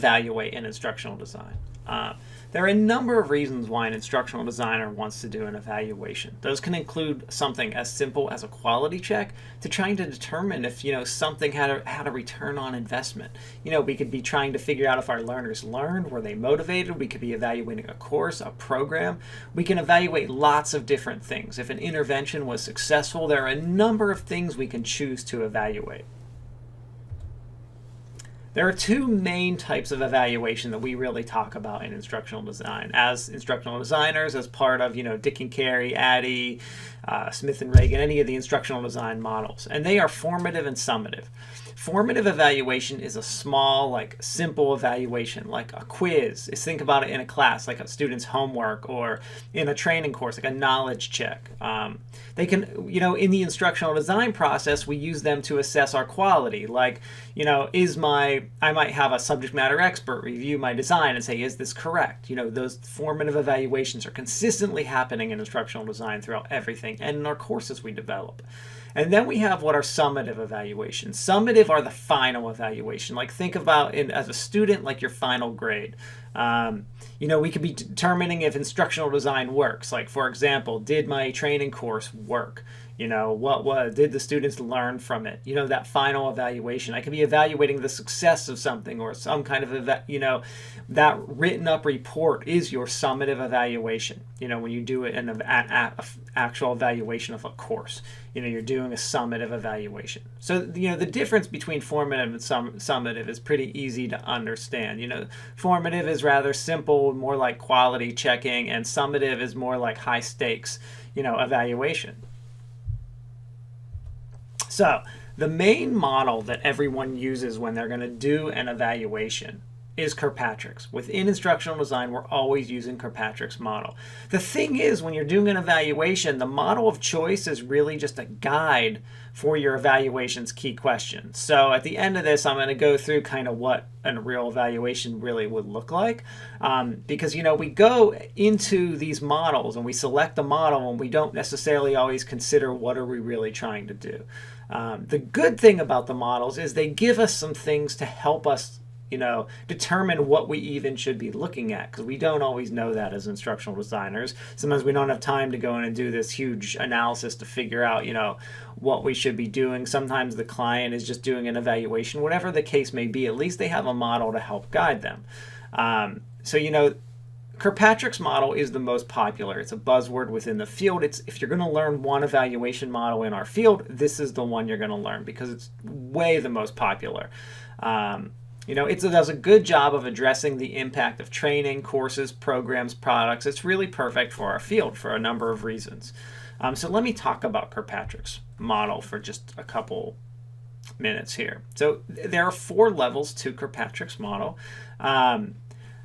evaluate in instructional design? There are a number of reasons why an instructional designer wants to do an evaluation. Those can include something as simple as a quality check to trying to determine if something had a return on investment. We could be trying to figure out if our learners learned, were they motivated. We could be evaluating a course, a program. We can evaluate lots of different things. If an intervention was successful, there are a number of things we can choose to evaluate. There are two main types of evaluation that we really talk about in instructional design. As instructional designers, as part of Dick and Carey, Addy, Smith and Reagan, any of the instructional design models. And they are formative and summative. Formative evaluation is a small, simple evaluation, like a quiz. Think about it in a class, like a student's homework, or in a training course, like a knowledge check. They can, in the instructional design process, we use them to assess our quality. I might have a subject matter expert review my design and say, is this correct? Those formative evaluations are consistently happening in instructional design throughout everything and in our courses we develop. And then we have what are summative evaluations. Summative are the final evaluation. Think about it as a student, like your final grade. We could be determining if instructional design works. For example, did my training course work? Did the students learn from it? That final evaluation. I could be evaluating the success of something, or some kind of that written up report is your summative evaluation. When you do it in an actual evaluation of a course, you're doing a summative evaluation. So the difference between formative and summative is pretty easy to understand. Formative is rather simple, more like quality checking, and summative is more like high stakes, evaluation. So the main model that everyone uses when they're going to do an evaluation is Kirkpatrick's. Within instructional design, we're always using Kirkpatrick's model. The thing is, when you're doing an evaluation, the model of choice is really just a guide for your evaluation's key questions. So at the end of this, I'm going to go through kind of what a real evaluation really would look like. Because, we go into these models and we select the model and we don't necessarily always consider what are we really trying to do. The good thing about the models is they give us some things to help us determine what we even should be looking at, because we don't always know that as instructional designers. Sometimes we don't have time to go in and do this huge analysis to figure out, what we should be doing. Sometimes the client is just doing an evaluation. Whatever the case may be, at least they have a model to help guide them. Kirkpatrick's model is the most popular. It's a buzzword within the field. If you're going to learn one evaluation model in our field, this is the one you're going to learn because it's way the most popular. It does a good job of addressing the impact of training, courses, programs, products. It's really perfect for our field for a number of reasons. So let me talk about Kirkpatrick's model for just a couple minutes here. So there are 4 levels to Kirkpatrick's model.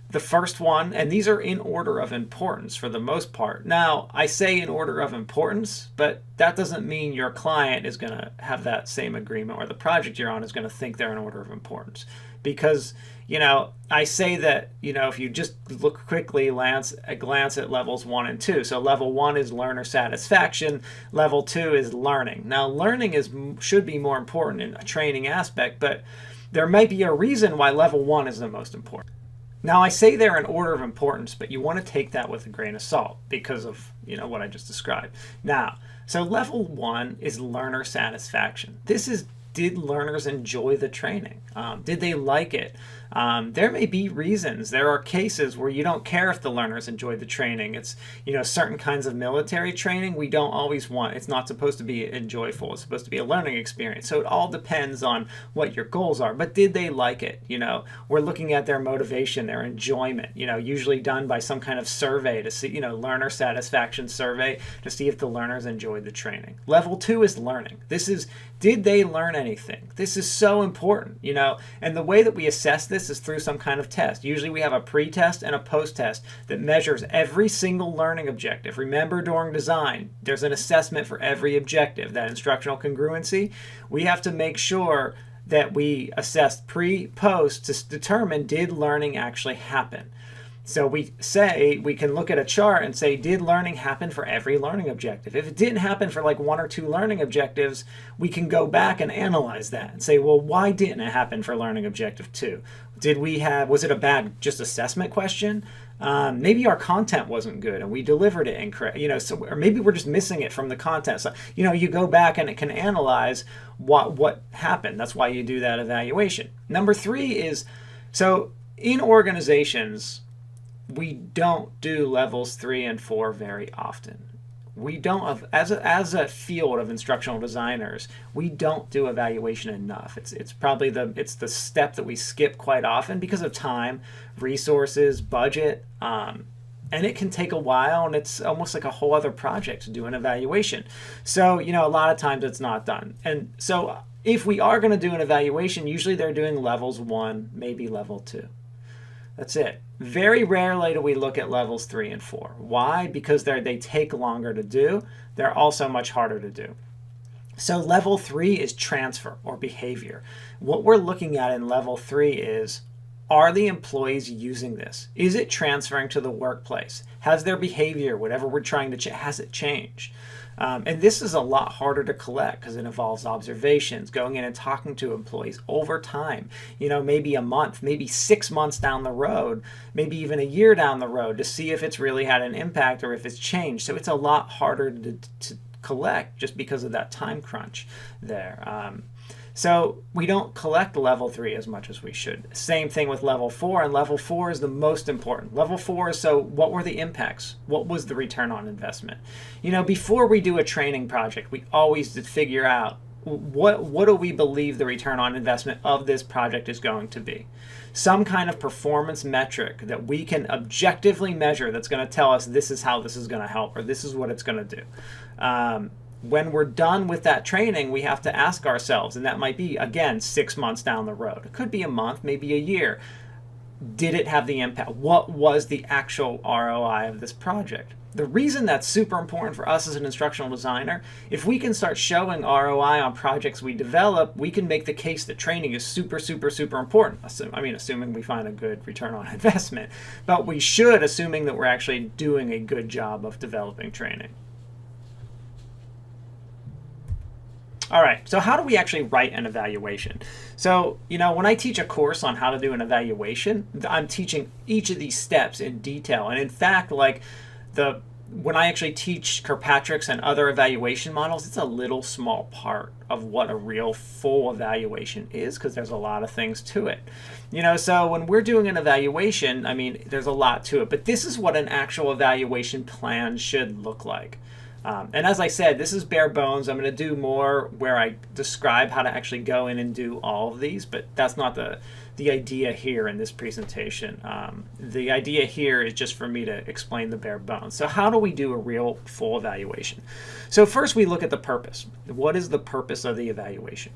The first one, and these are in order of importance for the most part. Now, I say in order of importance, but that doesn't mean your client is going to have that same agreement, or the project you're on is going to think they're in order of importance. Because, I say that, if you just look quickly, glance at levels 1 and 2. So level 1 is learner satisfaction. Level 2 is learning. Now, learning should be more important in a training aspect, but there might be a reason why level 1 is the most important. Now, I say they're in order of importance, but you want to take that with a grain of salt because of, what I just described. Now, so level 1 is learner satisfaction. This is, did learners enjoy the training? Did they like it? There may be reasons. There are cases where you don't care if the learners enjoy the training. It's, certain kinds of military training we don't always want. It's not supposed to be enjoyable. It's supposed to be a learning experience. So it all depends on what your goals are. But did they like it? We're looking at their motivation, their enjoyment, usually done by some kind of survey to see, learner satisfaction survey to see if the learners enjoyed the training. Level 2 is learning. This is, did they learn anything? This is so important, and the way that we assess this is through some kind of test. Usually we have a pre-test and a post-test that measures every single learning objective. Remember, during design, there's an assessment for every objective. That instructional congruency, we have to make sure that we assess pre-post to determine, did learning actually happen? So we can look at a chart and say, did learning happen for every learning objective? If it didn't happen for 1 or 2 learning objectives, we can go back and analyze that and say, well, why didn't it happen for learning objective 2? Was it a bad just assessment question? Maybe our content wasn't good and we delivered it incorrect, or maybe we're just missing it from the content. So, you go back and it can analyze what happened. That's why you do that evaluation. Number 3 is, so in organizations, we don't do levels 3 and 4 very often. We don't have, as a field of instructional designers, we don't do evaluation enough. It's probably the step that we skip quite often because of time, resources, budget, and it can take a while, and it's almost like a whole other project to do an evaluation. So a lot of times it's not done. And so if we are going to do an evaluation, usually they're doing levels 1, maybe level 2. That's it. Very rarely do we look at levels 3 and 4. Why? Because they take longer to do. They're also much harder to do. So level 3 is transfer or behavior. What we're looking at in level 3 is, are the employees using this? Is it transferring to the workplace? Has their behavior, whatever we're trying to change, has it changed? And this is a lot harder to collect because it involves observations, going in and talking to employees over time, maybe a month, maybe 6 months down the road, maybe even a year down the road, to see if it's really had an impact or if it's changed. So it's a lot harder to collect just because of that time crunch there. So we don't collect level 3 as much as we should. Same thing with level 4, and level 4 is the most important. Level 4 is, so what were the impacts? What was the return on investment? Before we do a training project, we always did figure out what do we believe the return on investment of this project is going to be. Some kind of performance metric that we can objectively measure that's going to tell us this is how this is going to help, or this is what it's going to do. When we're done with that training, we have to ask ourselves, and that might be, again, 6 months down the road. It could be a month, maybe a year. Did it have the impact? What was the actual ROI of this project? The reason that's super important for us as an instructional designer, if we can start showing ROI on projects we develop, we can make the case that training is super, super, super important. Assuming we find a good return on investment. But we should, assuming that we're actually doing a good job of developing training. All right, so how do we actually write an evaluation? So, when I teach a course on how to do an evaluation, I'm teaching each of these steps in detail. And in fact, when I actually teach Kirkpatrick's and other evaluation models, it's a little small part of what a real full evaluation is, because there's a lot of things to it. So when we're doing an evaluation, there's a lot to it, but this is what an actual evaluation plan should look like. And as I said, this is bare bones. I'm going to do more where I describe how to actually go in and do all of these, but that's not the idea here in this presentation. The idea here is just for me to explain the bare bones. So how do we do a real full evaluation? So first we look at the purpose. What is the purpose of the evaluation?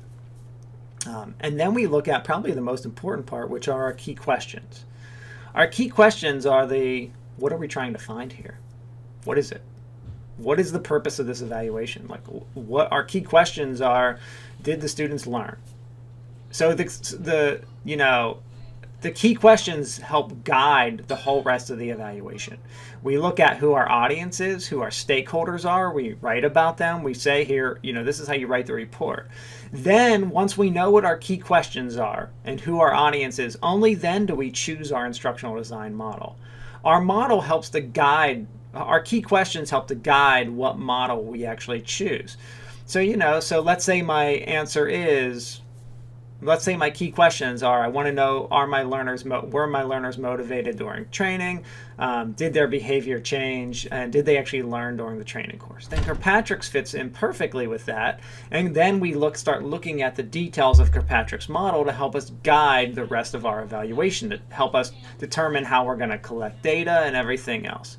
And then we look at probably the most important part, which are our key questions. Our key questions are what are we trying to find here? What is it? What is the purpose of this evaluation? What our key questions are, did the students learn? So the key questions help guide the whole rest of the evaluation. We look at who our audience is, who our stakeholders are. We write about them. We say here, this is how you write the report. Then once we know what our key questions are and who our audience is, only then do we choose our instructional design model. Our model helps to guide. Our key questions help to guide what model we actually choose. So, so let's say my key questions are, I want to know, were my learners motivated during training? Did their behavior change? And did they actually learn during the training course? Then Kirkpatrick's fits in perfectly with that. And then we start looking at the details of Kirkpatrick's model to help us guide the rest of our evaluation, to help us determine how we're going to collect data and everything else.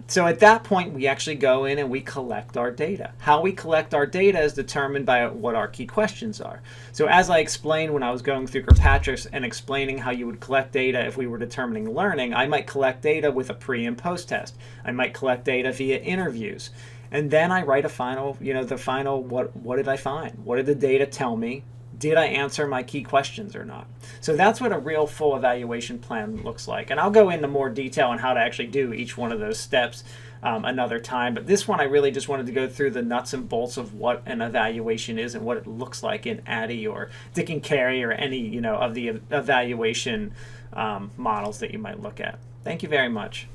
So at that point, we actually go in and we collect our data. How we collect our data is determined by what our key questions are. So as I explained when I was going through Kirkpatrick's and explaining how you would collect data if we were determining learning, I might collect data with a pre and post test. I might collect data via interviews. And then I write a final, what did I find? What did the data tell me? Did I answer my key questions or not? So that's what a real full evaluation plan looks like. And I'll go into more detail on how to actually do each one of those steps another time. But this one, I really just wanted to go through the nuts and bolts of what an evaluation is and what it looks like in Addy or Dick and Carey or any of the evaluation models that you might look at. Thank you very much.